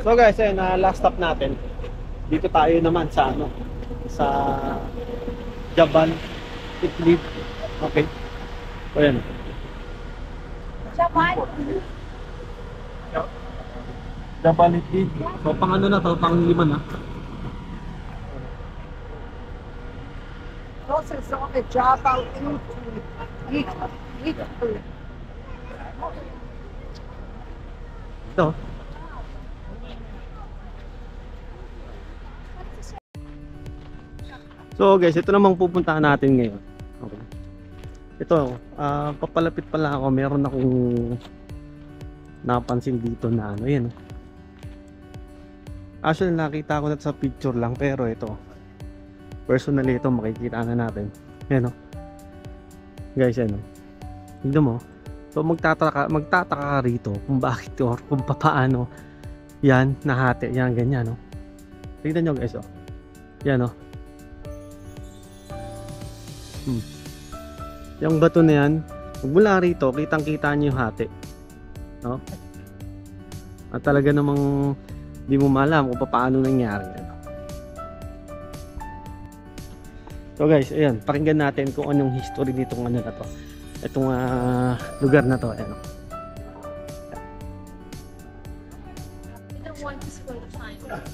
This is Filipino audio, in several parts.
So guys, ayun, last stop natin. Dito tayo naman sa ano, sa Jabal Idlib. Okay. So ayan. Jabal Idlib. So pang ano na to, pang 5 na. Also, so the Jabal Idlib. Ito. So guys, ito namang pupuntahan natin ngayon. Okay. Ito, papalapit pala ako. Meron akong napansin dito na ano, yan. Actually, nakita ko na sa picture lang, pero ito, personally ito, makikita na natin. Yan o. Guys, yan o. Tignan mo. So magtataka ka rito kung bakit or kung paano yan nahati, yan ganyan o. Tignan nyo guys o. Yan o. Yung bato na yan, mula rito, kitang-kita nyo yung hati. No? At talaga namang di mo malam kung paano nangyari. So guys, ayan, pakinggan natin kung anong history nitong ano na to. Itong lugar na to. Ayan.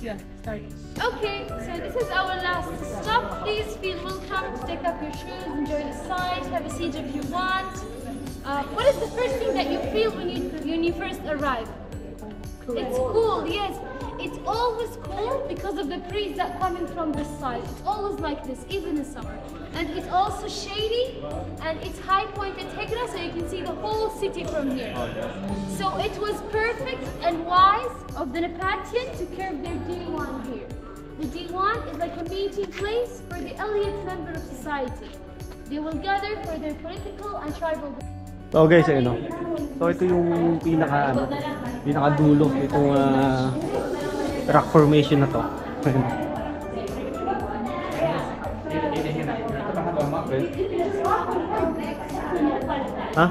Yeah, starting. Okay, so this is our last stop. Please feel welcome to take up your shoes, enjoy the sight, have a seat if you want. What is the first thing that you feel when you first arrive? Cool. It's cool, yes. It's always cool because of the breeze that coming from this side. It's always like this, even in summer. And it's also shady, and it's high point at Hegra, so you can see the whole city from here. So it was perfect and wise of the Nepatian to curve their Diwan here. The Diwan is like a meeting place for the elite member of society. They will gather for their political and tribal. So guys, ayun o. So ito yung pinaka dulo itong rock formation na to. Ha?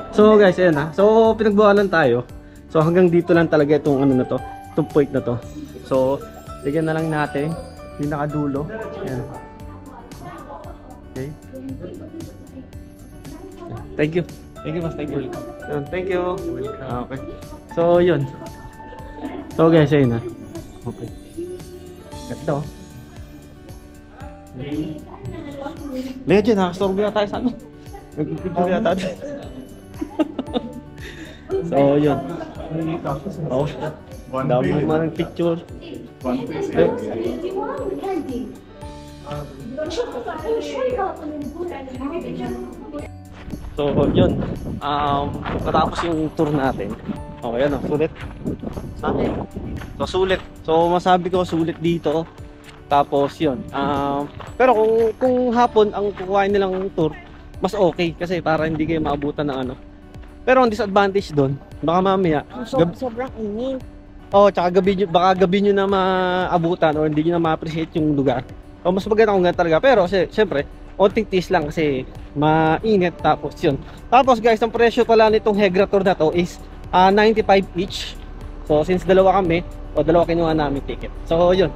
So guys, ayan ha. So pinagbuhalan tayo. So hanggang dito lang talaga itong ano na to, itong point na to. So bigyan na lang natin pinakadulo. Ayan. Okay. Thank you. Thank you, mas. Thank you. Thank you. Okay. So yun. So guys, ayun ha. Okay. Ito. Legend ha, storm na tayo sa ano. Nagpipicture na tayo. So yun. Oh, dami naman ng picture. So yun. Matapos yung tour natin. Okay, ano, sulit. So sulit. So masabi ko sulit dito. Tapos yun. Pero kung hapon ang kukuhain nilang tour, mas okay kasi para hindi kayo maabutan ng ano. Pero ang disadvantage doon, baka mamaya sobrang init. Oh, tsaka baka gabi nyo na maabutan or hindi nyo na ma-appreciate yung lugar. So mas maganda kung ganun talaga. Pero syempre, onting tiis lang kasi mainit. Tapos yun. Tapos guys, ang presyo pala nitong Hegra tour na to is 95 each. So since dalawa kami, o dalawa kinuha namin ticket. So yun.